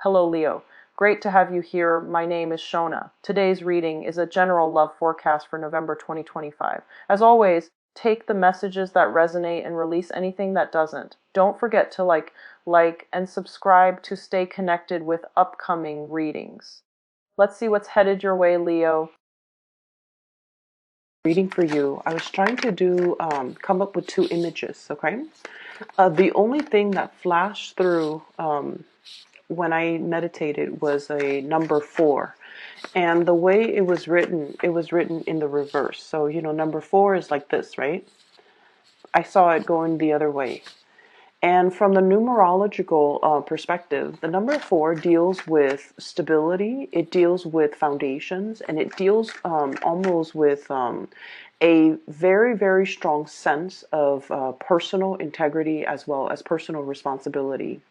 Hello, Leo. Great to have you here. My name is Shona. Today's reading is a general love forecast for November 2025. As always, take the messages that resonate and release anything that doesn't. Don't forget to like, and subscribe to stay connected with upcoming readings. Let's see what's headed your way, Leo. Reading for you. I was trying to come up with two images, okay? The only thing that flashed through when I meditated was a number 4. And the way it was written in the reverse. So, number 4 is like this, right? I saw it going the other way. And from the numerological perspective, the number 4 deals with stability, it deals with foundations, and it deals almost with a very, very strong sense of personal integrity as well as personal responsibility.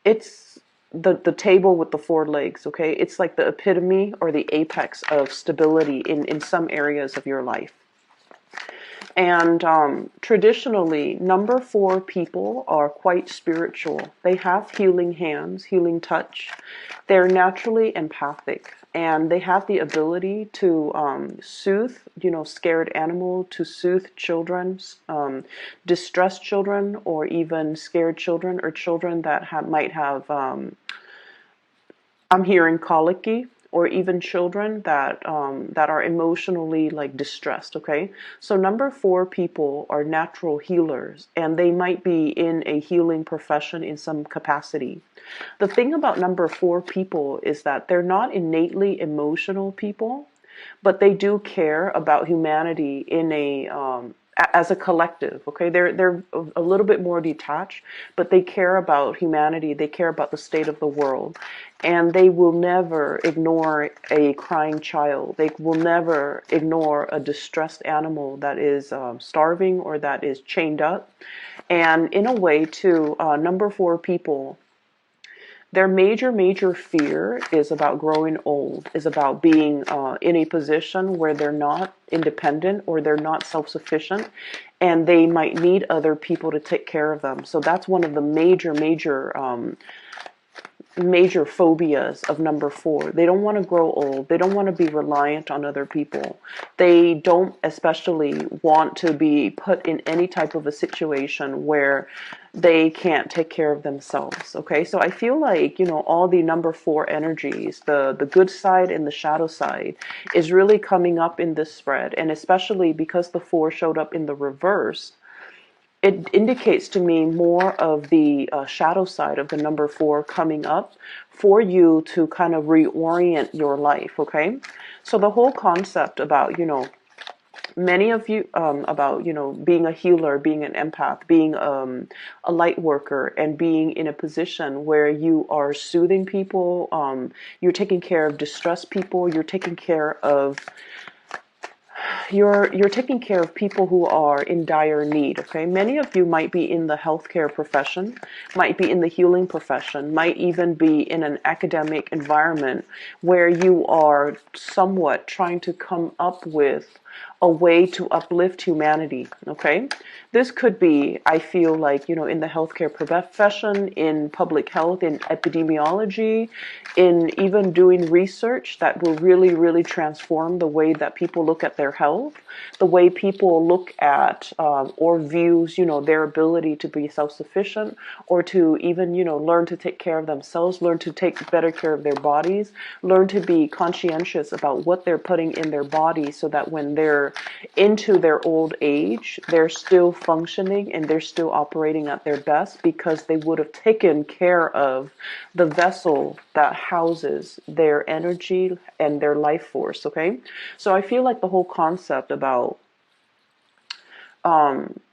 It's the table with the 4 legs, okay? It's like the epitome or the apex of stability in some areas of your life. And traditionally, number 4 people are quite spiritual. They have healing hands, healing touch. They're naturally empathic, and they have the ability to soothe, scared animal, to soothe children, distressed children, or even scared children, or children that might have, I'm hearing colicky, or even children that are emotionally distressed. Okay, so number 4 people are natural healers, and they might be in a healing profession in some capacity. The thing about number 4 people is that they're not innately emotional people, but they do care about humanity in as a collective. Okay, they're a little bit more detached, but they care about humanity. They care about the state of the world, and they will never ignore a crying child. They will never ignore a distressed animal that is starving or that is chained up. And in a way, too, number 4 people, their major fear is about growing old, is about being in a position where they're not independent or they're not self-sufficient, and they might need other people to take care of them. So that's one of the major phobias of number 4. They don't want to grow old. They don't want to be reliant on other people. They don't especially want to be put in any type of a situation where they can't take care of themselves. Okay, so I feel like, all the number 4 energies, the good side and the shadow side, is really coming up in this spread. And especially because the 4 showed up in the reverse, it indicates to me more of the shadow side of the number 4 coming up for you to kind of reorient your life. Okay, so the whole concept about many of you about being a healer, being an empath, being a light worker, and being in a position where you are soothing people, you're taking care of distressed people, you're taking care of you're taking care of people who are in dire need. Okay, many of you might be in the healthcare profession, might be in the healing profession, might even be in an academic environment where you are somewhat trying to come up with a way to uplift humanity. Okay, this could be, I feel like, in the healthcare profession, in public health, in epidemiology, in even doing research that will really transform the way that people look at their health, the way people look at or views their ability to be self-sufficient, or to even learn to take care of themselves, learn to take better care of their bodies, learn to be conscientious about what they're putting in their body, so that when they're into their old age, they're still functioning and they're still operating at their best, because they would have taken care of the vessel that houses their energy and their life force. Okay, so I feel like the whole concept about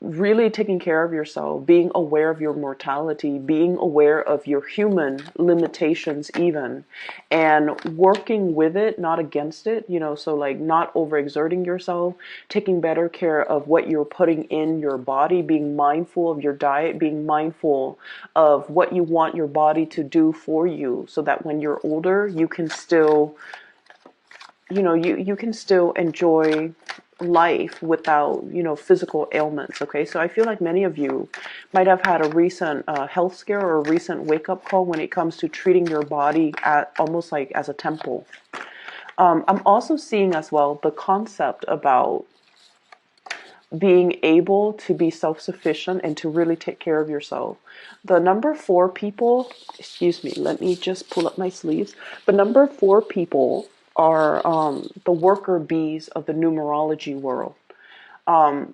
really taking care of yourself, being aware of your mortality, being aware of your human limitations even, and working with it, not against it, so not overexerting yourself, taking better care of what you're putting in your body, being mindful of your diet, being mindful of what you want your body to do for you, so that when you're older, you can still you can still enjoy life without, physical ailments. Okay, so I feel like many of you might have had a recent health scare or a recent wake-up call when it comes to treating your body at almost like as a temple. I'm also seeing as well the concept about being able to be self-sufficient and to really take care of yourself. The number 4 people, excuse me, let me just pull up my sleeves. The number 4 people are the worker bees of the numerology world.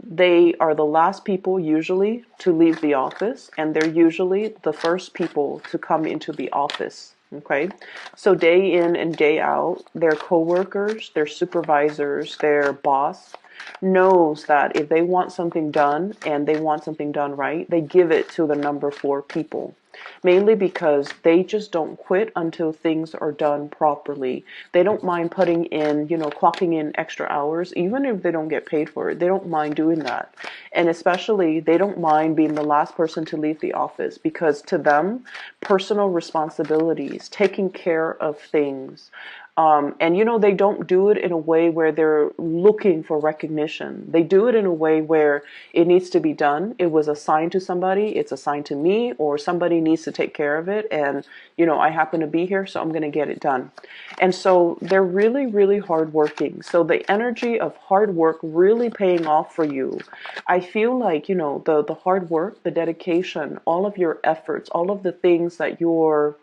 They are the last people usually to leave the office, and they're usually the first people to come into the office. Okay, so day in and day out, their coworkers, their supervisors, their boss knows that if they want something done and they want something done right, they give it to the number 4 people. Mainly because they just don't quit until things are done properly. They don't mind putting in, clocking in extra hours, even if they don't get paid for it. They don't mind doing that. And especially, they don't mind being the last person to leave the office, because to them, personal responsibilities, taking care of things, and they don't do it in a way where they're looking for recognition. They do it in a way where it needs to be done. It was assigned to somebody, it's assigned to me, or somebody needs to take care of it. And, I happen to be here, so I'm going to get it done. And so they're really, really hardworking. So the energy of hard work really paying off for you. I feel like, the hard work, the dedication, all of your efforts, all of the things that you're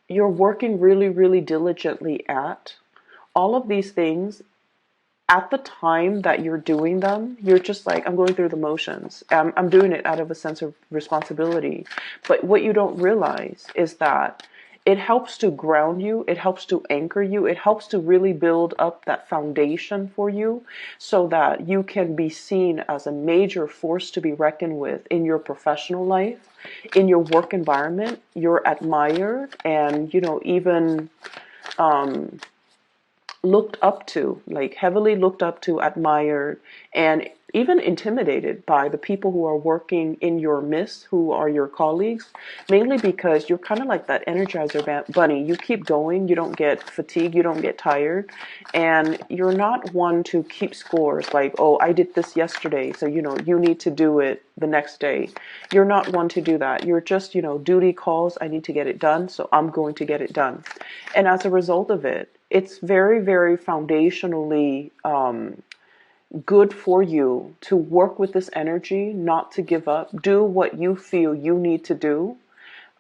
working really, really diligently at, all of these things, at the time that you're doing them, you're just like, I'm going through the motions. I'm doing it out of a sense of responsibility. But what you don't realize is that it helps to ground you, it helps to anchor you, it helps to really build up that foundation for you so that you can be seen as a major force to be reckoned with in your professional life, in your work environment. You're admired and, even looked up to, like heavily looked up to, admired, and even intimidated by the people who are working in your midst, who are your colleagues, mainly because you're kind of like that Energizer bunny. You keep going, you don't get fatigued, you don't get tired, and you're not one to keep scores like, oh, I did this yesterday, so you need to do it the next day. You're not one to do that. You're just, duty calls, I need to get it done, so I'm going to get it done. And as a result of it, it's very, very foundationally good for you to work with this energy, not to give up, do what you feel you need to do,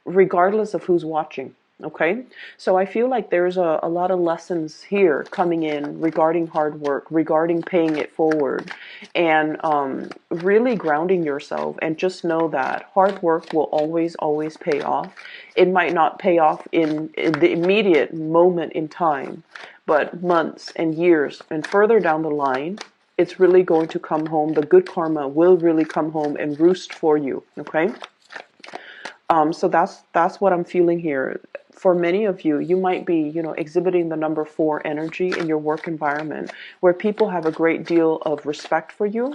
regardless of who's watching. Okay, so I feel like there's a lot of lessons here coming in regarding hard work, regarding paying it forward, and really grounding yourself. And just know that hard work will always, always pay off. It might not pay off in the immediate moment in time, but months and years and further down the line, it's really going to come home. The good karma will really come home and roost for you. Okay. So that's what I'm feeling here. For many of you, you might be, exhibiting the number 4 energy in your work environment, where people have a great deal of respect for you.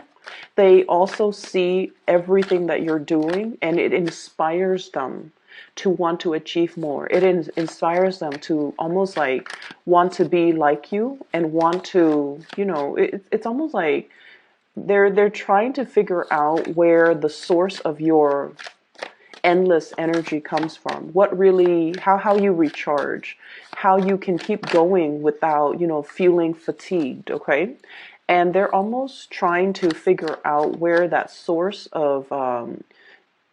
They also see everything that you're doing, and it inspires them to want to achieve more. It inspires them to almost like want to be like you and want to, it's almost like they're trying to figure out where the source of your endless energy comes from, what really, how you recharge, how you can keep going without, feeling fatigued. Okay. And they're almost trying to figure out where that source of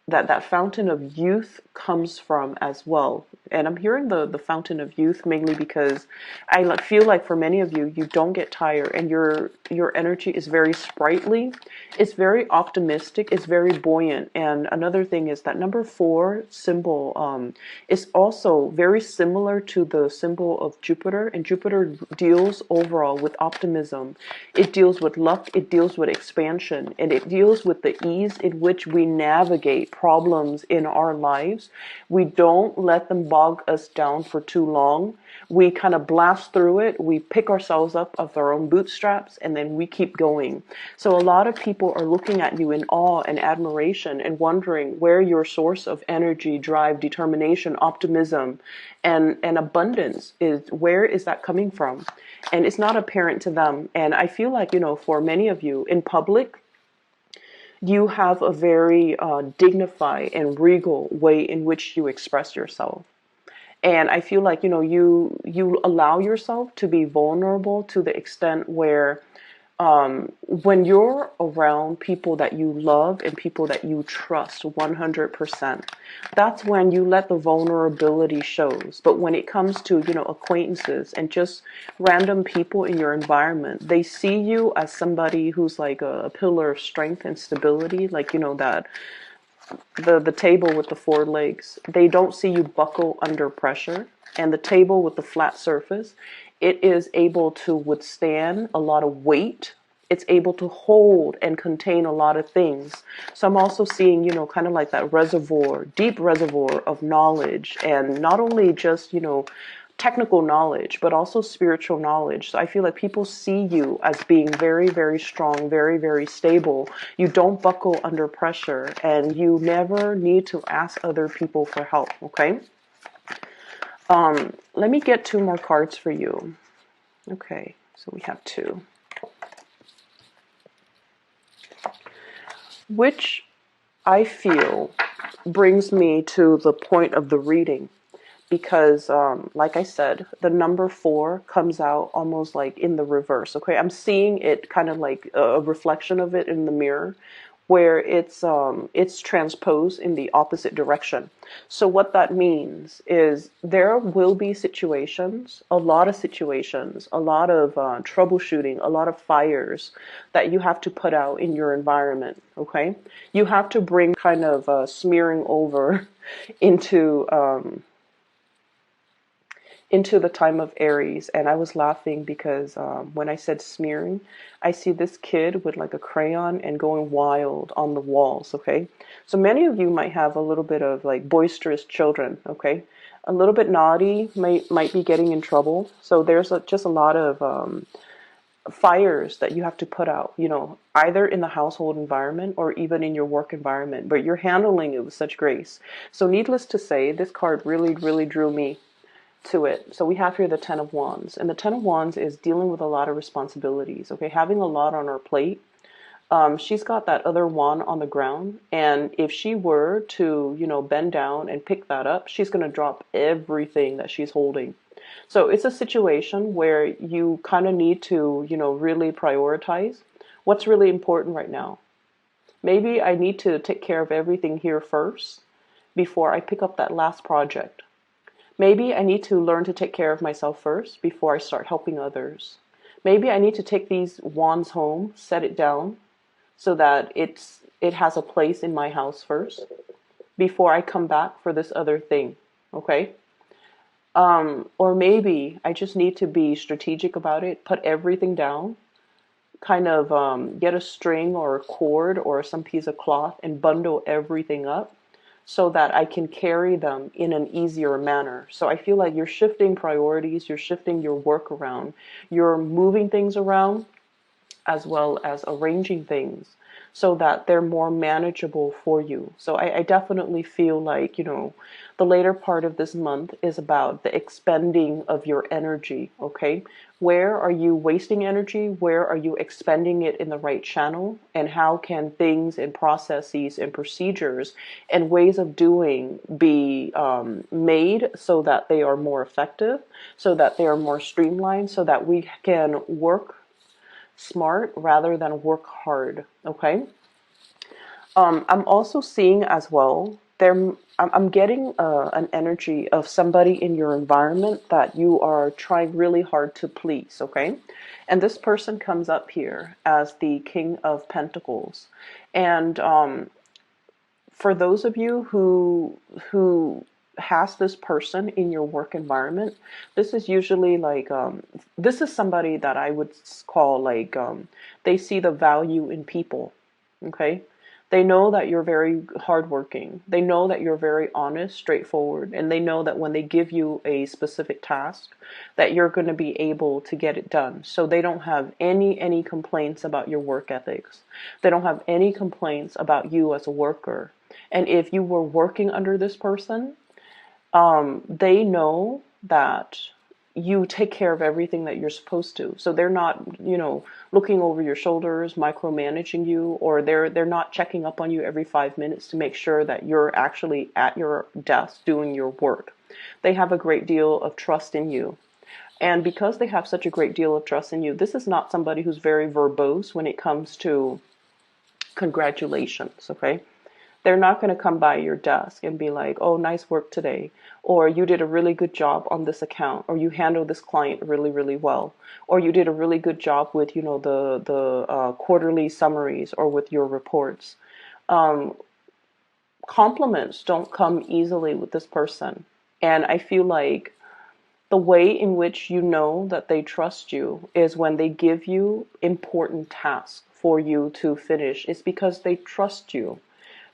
that fountain of youth comes from as well. And I'm hearing the fountain of youth mainly because I feel like for many of you, you don't get tired, and your energy is very sprightly, it's very optimistic, it's very buoyant. And another thing is that number 4 symbol is also very similar to the symbol of Jupiter, and Jupiter deals overall with optimism. It deals with luck, it deals with expansion, and it deals with the ease in which we navigate problems in our lives, we don't let them bog us down for too long. We kind of blast through it. We pick ourselves up of our own bootstraps, and then we keep going. So a lot of people are looking at you in awe and admiration and wondering where your source of energy, drive, determination, optimism, and abundance is. Where is that coming from? And it's not apparent to them. And I feel like, for many of you in public, you have a very dignified and regal way in which you express yourself. And I feel like, you allow yourself to be vulnerable to the extent where when you're around people that you love and people that you trust 100%, that's when you let the vulnerability shows. But when it comes to, acquaintances and just random people in your environment, they see you as somebody who's like a pillar of strength and stability, like, that the table with the four legs. They don't see you buckle under pressure. And the table with the flat surface, it is able to withstand a lot of weight. It's able to hold and contain a lot of things. So I'm also seeing, kind of like that reservoir, deep reservoir of knowledge, and not only just, technical knowledge, but also spiritual knowledge. So I feel like people see you as being very, very strong, very, very stable. You don't buckle under pressure, and you never need to ask other people for help, okay? Let me get two more cards for you. Okay, so we have two. Which I feel brings me to the point of the reading. Because, like I said, the number 4 comes out almost like in the reverse. Okay, I'm seeing it kind of like a reflection of it in the mirror, where it's transposed in the opposite direction. So what that means is there will be situations, a lot of situations, a lot of troubleshooting, a lot of fires that you have to put out in your environment. Okay, you have to bring kind of smearing over into the time of Aries. And I was laughing because when I said smearing, I see this kid with like a crayon and going wild on the walls. Okay, so many of you might have a little bit of like boisterous children. Okay, a little bit naughty, might be getting in trouble. So there's just a lot of fires that you have to put out, either in the household environment or even in your work environment, but you're handling it with such grace. So needless to say, this card really, really drew me to it. So we have here the Ten of Wands, and the Ten of Wands is dealing with a lot of responsibilities. Okay, having a lot on her plate. She's got that other wand on the ground, and if she were to, bend down and pick that up, she's going to drop everything that she's holding. So it's a situation where you kind of need to, really prioritize what's really important right now. Maybe I need to take care of everything here first before I pick up that last project. Maybe I need to learn to take care of myself first before I start helping others. Maybe I need to take these wands home, set it down so that it has a place in my house first before I come back for this other thing. Okay? Or maybe I just need to be strategic about it, put everything down, kind of get a string or a cord or some piece of cloth and bundle everything up, so that I can carry them in an easier manner. So I feel like you're shifting priorities, you're shifting your work around, you're moving things around, as well as arranging things so that they're more manageable for you. So I definitely feel like, the later part of this month is about the expending of your energy, okay? Where are you wasting energy? Where are you expending it in the right channel? And how can things and processes and procedures and ways of doing be made so that they are more effective, so that they are more streamlined, so that we can work smart rather than work hard, okay? I'm also seeing as well, I'm getting an energy of somebody in your environment that you are trying really hard to please, okay? And this person comes up here as the King of Pentacles. And for those of you who has this person in your work environment, this is usually like, this is somebody that I would call like, they see the value in people, okay? They know that you're very hardworking. They know that you're very honest, straightforward, and they know that when they give you a specific task, that you're going to be able to get it done. So they don't have any complaints about your work ethics. They don't have any complaints about you as a worker. And if you were working under this person, they know that you take care of everything that you're supposed to. So they're not, looking over your shoulders, micromanaging you, or they're not checking up on you every 5 minutes to make sure that you're actually at your desk doing your work. They have a great deal of trust in you. And because they have such a great deal of trust in you, this is not somebody who's very verbose when it comes to congratulations, okay? They're not going to come by your desk and be like, oh, nice work today, or you did a really good job on this account, or you handled this client really, really well, or you did a really good job with, the quarterly summaries or with your reports. Compliments don't come easily with this person. And I feel like the way in which you know that they trust you is when they give you important tasks for you to finish. It's because they trust you.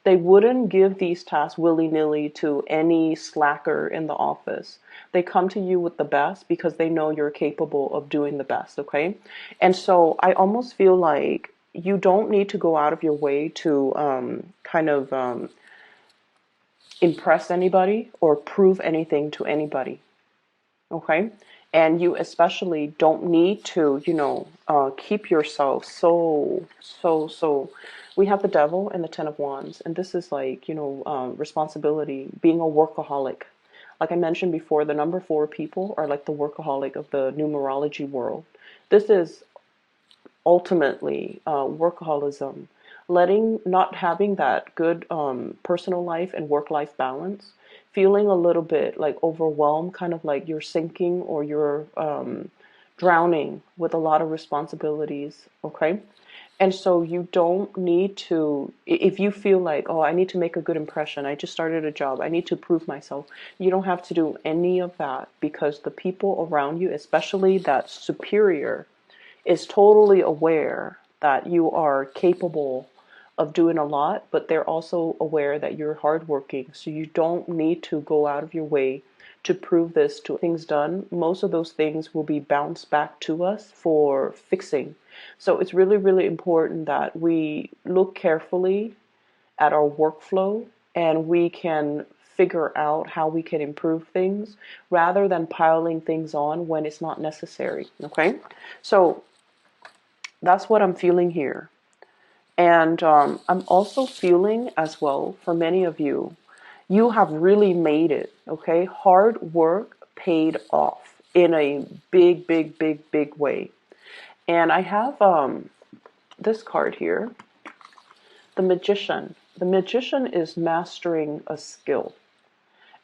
They wouldn't give these tasks willy-nilly to any slacker in the office. They come to you with the best because they know you're capable of doing the best, okay? And so I almost feel like you don't need to go out of your way to impress anybody or prove anything to anybody, okay? And you especially don't need to, keep yourself so. We have the devil and the 10 of wands, and this is like, responsibility, being a workaholic. Like I mentioned before, the number 4 people are like the workaholic of the numerology world. This is ultimately workaholism, not having that good personal life and work-life balance, feeling a little bit like overwhelmed, kind of like you're sinking or you're drowning with a lot of responsibilities, okay? And so you don't need to, if you feel like, oh, I need to make a good impression, I just started a job, I need to prove myself, you don't have to do any of that, because the people around you, especially that superior, is totally aware that you are capable of doing a lot, but they're also aware that you're hardworking. So you don't need to go out of your way to prove this to things done. Most of those things will be bounced back to us for fixing. So it's really, really important that we look carefully at our workflow and we can figure out how we can improve things rather than piling things on when it's not necessary. Okay? So that's what I'm feeling here. And I'm also feeling as well, for many of you, you have really made it, okay? Hard work paid off in a big, big, big, big way. And I have this card here, the Magician. The Magician is mastering a skill.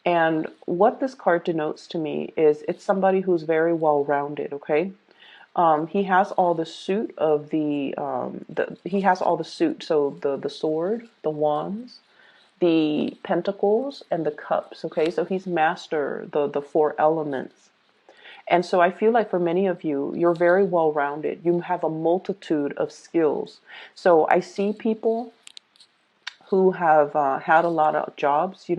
And what this card denotes to me is it's somebody who's very well-rounded, okay? He has all the suit of he has all the suit. So the sword, the wands, the pentacles, and the cups. Okay, so he's master the 4 elements. And so I feel like for many of you, you're very well rounded. You have a multitude of skills. So I see people who have had a lot of jobs,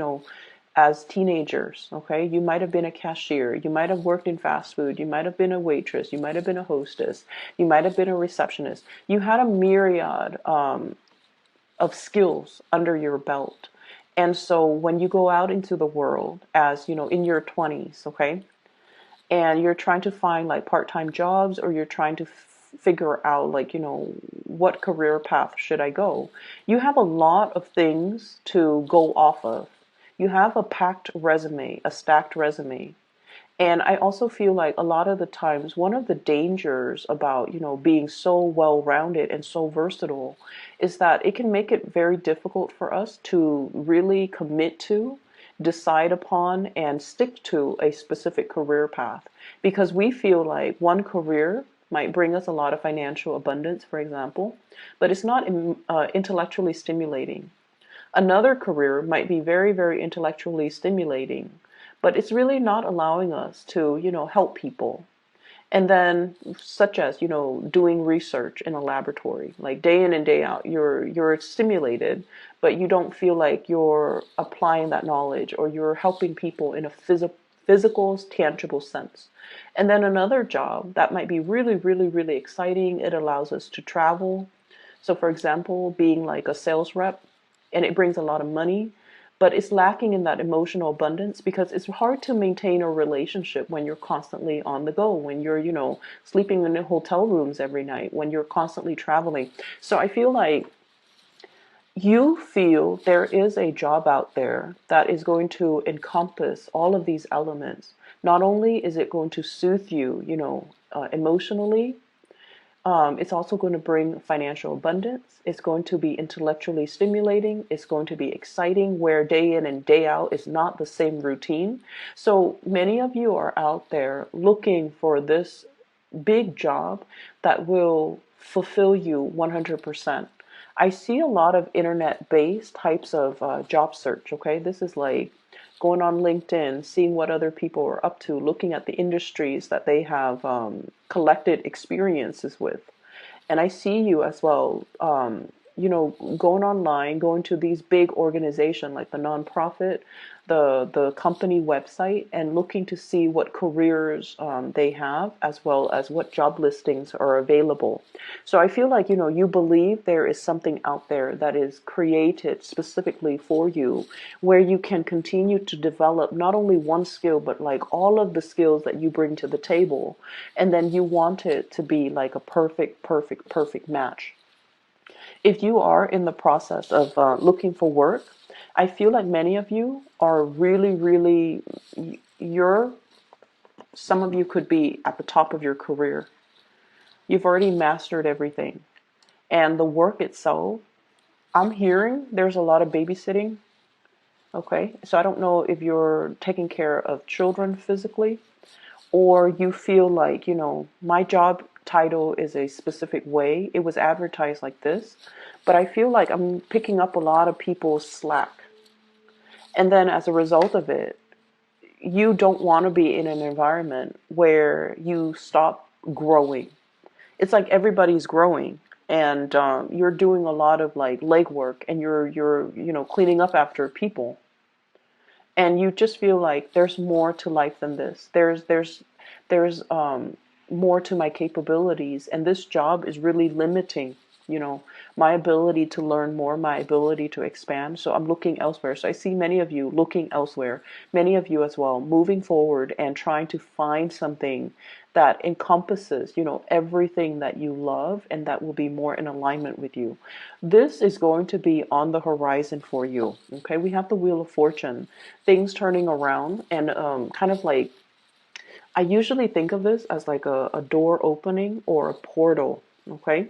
as teenagers, okay? You might have been a cashier, you might have worked in fast food, you might have been a waitress, you might have been a hostess, you might have been a receptionist. You had a myriad of skills under your belt. And so when you go out into the world as, in your 20s, okay? And you're trying to find like part-time jobs, or you're trying to figure out like, what career path should I go? You have a lot of things to go off of. You have a packed resume, a stacked resume. And I also feel like a lot of the times, one of the dangers about, being so well-rounded and so versatile is that it can make it very difficult for us to really commit to, decide upon, and stick to a specific career path. Because we feel like one career might bring us a lot of financial abundance, for example, but it's not intellectually stimulating. Another career might be very, very intellectually stimulating, but it's really not allowing us to, help people. And then, such as, doing research in a laboratory, like day in and day out, you're stimulated, but you don't feel like you're applying that knowledge or you're helping people in a physical, tangible sense. And then another job that might be really, really, really exciting. It allows us to travel. So, for example, being like a sales rep, and it brings a lot of money, but it's lacking in that emotional abundance because it's hard to maintain a relationship when you're constantly on the go, when you're, sleeping in hotel rooms every night, when you're constantly traveling. So I feel like you feel there is a job out there that is going to encompass all of these elements. Not only is it going to soothe you, emotionally, it's also going to bring financial abundance. It's going to be intellectually stimulating. It's going to be exciting, where day in and day out is not the same routine. So many of you are out there looking for this big job that will fulfill you 100%. I see a lot of internet-based types of job search. Okay, this is like going on LinkedIn, seeing what other people are up to, looking at the industries that they have collected experiences with. And I see you as well, going online, going to these big organizations like the nonprofit, the company website, and looking to see what careers they have, as well as what job listings are available. So I feel like, you believe there is something out there that is created specifically for you, where you can continue to develop not only one skill, but like all of the skills that you bring to the table. And then you want it to be like a perfect, perfect, perfect match. If you are in the process of looking for work, I feel like many of you are really, really, you're, some of you could be at the top of your career. You've already mastered everything. And the work itself, I'm hearing there's a lot of babysitting. Okay. So I don't know if you're taking care of children physically, or you feel like, my job title is a specific way. It was advertised like this, but I feel like I'm picking up a lot of people's slack. And then as a result of it, you don't want to be in an environment where you stop growing. It's like everybody's growing, and you're doing a lot of like legwork, and you're cleaning up after people, and you just feel like there's more to life than this. There's more to my capabilities, and this job is really limiting, you know, my ability to learn more, my ability to expand. So I'm looking elsewhere. So I see many of you looking elsewhere, many of you as well, moving forward and trying to find something that encompasses, everything that you love and that will be more in alignment with you. This is going to be on the horizon for you. Okay, we have the Wheel of Fortune, things turning around, and kind of like, I usually think of this as like a door opening or a portal. Okay,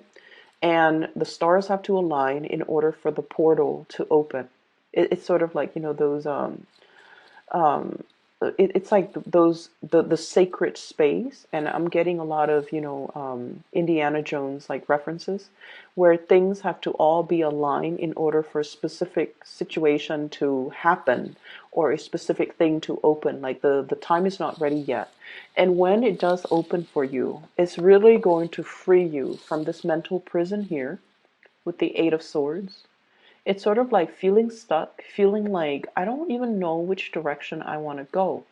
and the stars have to align in order for the portal to open. It's sort of like, those um, it's like those the sacred space, and I'm getting a lot of, Indiana Jones like references, where things have to all be aligned in order for a specific situation to happen, or a specific thing to open. Like the time is not ready yet, and when it does open for you, it's really going to free you from this mental prison here with the Eight of Swords. It's sort of like feeling stuck, feeling like I don't even know which direction I want to go.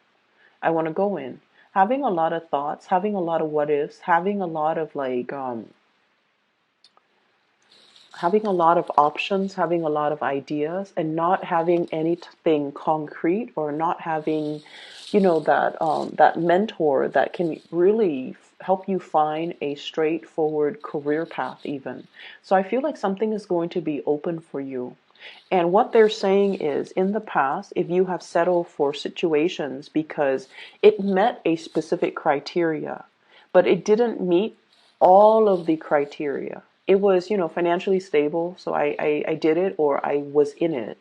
I want to go in. Having a lot of thoughts, having a lot of what ifs, having a lot of like having a lot of options, having a lot of ideas, and not having anything concrete, or not having, that mentor that can really help you find a straightforward career path even. So I feel like something is going to be open for you. And what they're saying is, in the past, if you have settled for situations because it met a specific criteria, but it didn't meet all of the criteria. It was, financially stable, so I did it, or I was in it.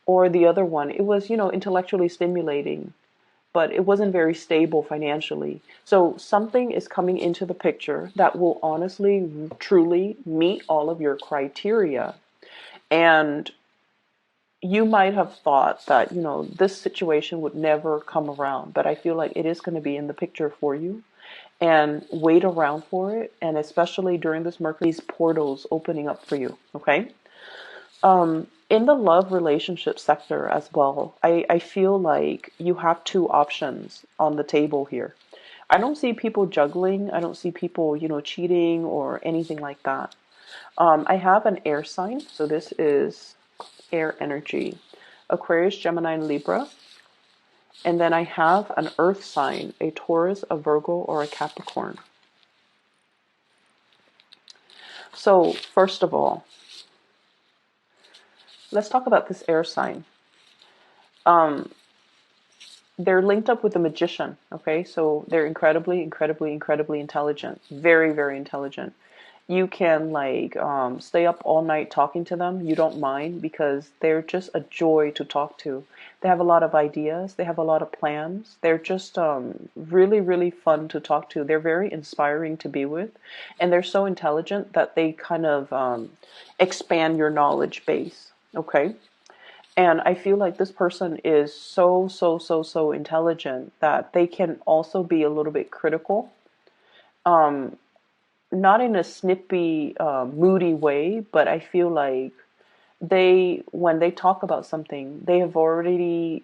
Or the other one, it was, intellectually stimulating, but it wasn't very stable financially. So something is coming into the picture that will honestly, truly meet all of your criteria. And you might have thought that, this situation would never come around, but I feel like it is going to be in the picture for you. and wait around for it. And especially during this Mercury, these portals opening up for you. Okay. In the love relationship sector as well, I feel like you have two options on the table here. I don't see people juggling. I don't see people, cheating or anything like that. I have an air sign, so this is air energy, Aquarius, Gemini, and Libra. And then I have an earth sign, a Taurus, a Virgo, or a Capricorn. So first of all, let's talk about this air sign. They're linked up with the magician, okay? So they're incredibly, incredibly, incredibly intelligent. Very, very intelligent. You can stay up all night talking to them. You don't mind because they're just a joy to talk to. They have a lot of ideas. They have a lot of plans. They're just really, really fun to talk to. They're very inspiring to be with. And they're so intelligent that they kind of expand your knowledge base, okay? And I feel like this person is so, so, so, so intelligent that they can also be a little bit critical. Not in a snippy, moody way, but I feel like when they talk about something, they have already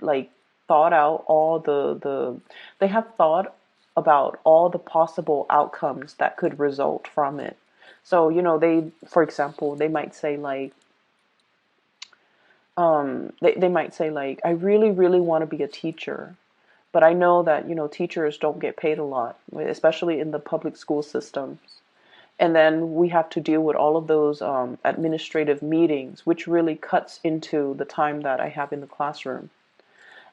thought out all they have thought about all the possible outcomes that could result from it. So, for example, they might say they might say I really, really want to be a teacher, but I know that, teachers don't get paid a lot, especially in the public school systems. And then we have to deal with all of those administrative meetings, which really cuts into the time that I have in the classroom.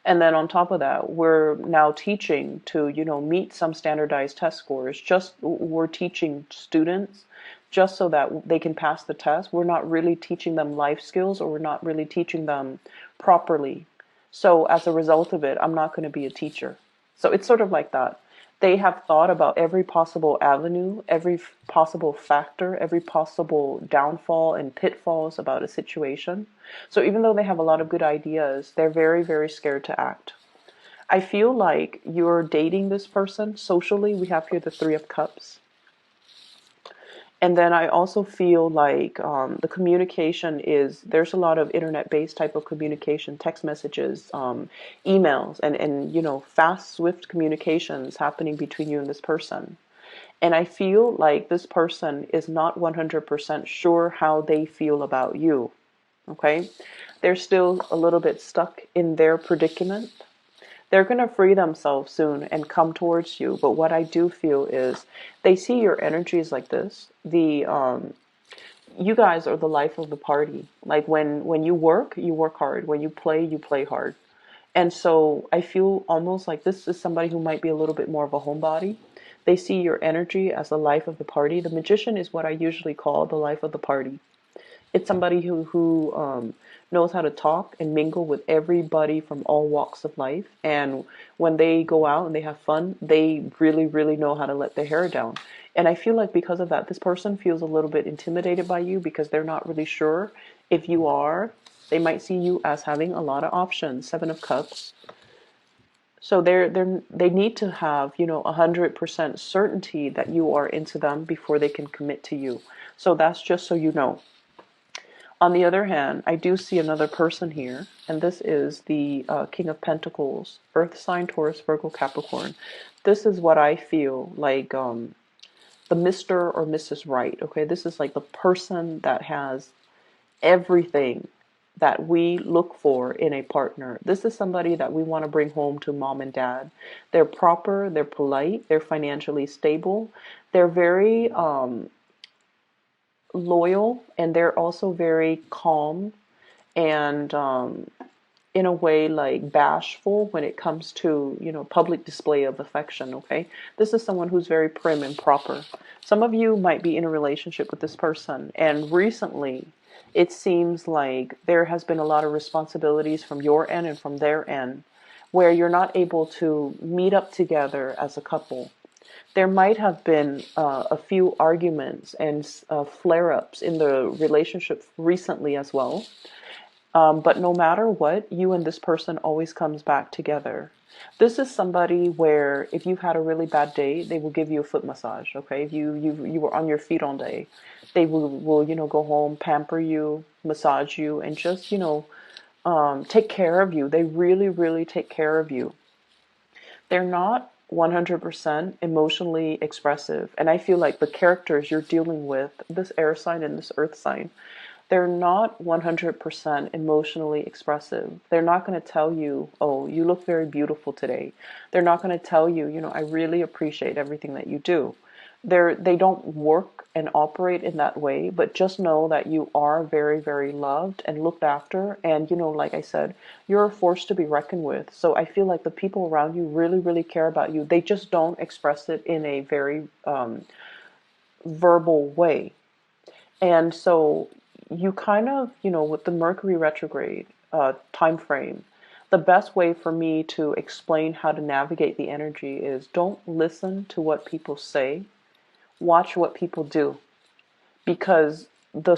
And then on top of that, we're now teaching to, meet some standardized test scores. We're teaching students just so that they can pass the test. We're not really teaching them life skills, or we're not really teaching them properly. So as a result of it, I'm not going to be a teacher. So it's sort of like that. They have thought about every possible avenue, every possible factor, every possible downfall and pitfalls about a situation. So even though they have a lot of good ideas, they're very, very scared to act. I feel like you're dating this person socially. We have here the Three of Cups. And then I also feel like the communication there's a lot of internet-based type of communication, text messages, emails, and fast, swift communications happening between you and this person. And I feel like this person is not 100% sure how they feel about you, okay? They're still a little bit stuck in their predicament. They're going to free themselves soon and come towards you. But what I do feel is they see your energies like this. You guys are the life of the party. Like when you work hard. When you play hard. And so I feel almost like this is somebody who might be a little bit more of a homebody. They see your energy as the life of the party. The magician is what I usually call the life of the party. It's somebody who knows how to talk and mingle with everybody from all walks of life. And when they go out and they have fun, they really, really know how to let their hair down. And I feel like because of that, this person feels a little bit intimidated by you because they're not really sure if you are. They might see you as having a lot of options. Seven of Cups. So they need to have 100% certainty that you are into them before they can commit to you. So that's just so you know. On the other hand, I do see another person here, and this is the King of Pentacles, Earth sign, Taurus, Virgo, Capricorn. This is what I feel like the Mr. or Mrs. Right, okay? This is like the person that has everything that we look for in a partner. This is somebody that we want to bring home to mom and dad. They're proper, they're polite, they're financially stable, they're very loyal, and they're also very calm and in a way bashful when it comes to public display of affection. Okay, this is someone who's very prim and proper. Some of you might be in a relationship with this person, and recently it seems like there has been a lot of responsibilities from your end and from their end where you're not able to meet up together as a couple. There might have been a few arguments and flare-ups in the relationship recently as well. But no matter what, you and this person always comes back together. This is somebody where if you've had a really bad day, they will give you a foot massage. Okay, if you were on your feet all day, they will go home, pamper you, massage you, and just take care of you. They really really take care of you. They're not 100% emotionally expressive, and I feel like the characters you're dealing with, this air sign and this earth sign, they're not 100% emotionally expressive. They're not going to tell you, oh, you look very beautiful today. They're not going to tell you, I really appreciate everything that you do. They don't work and operate in that way, but just know that you are very, very loved and looked after. And, like I said, you're a force to be reckoned with. So I feel like the people around you really, really care about you. They just don't express it in a very verbal way. And so you kind of, with the Mercury retrograde time frame, the best way for me to explain how to navigate the energy is don't listen to what people say, watch what people do. Because the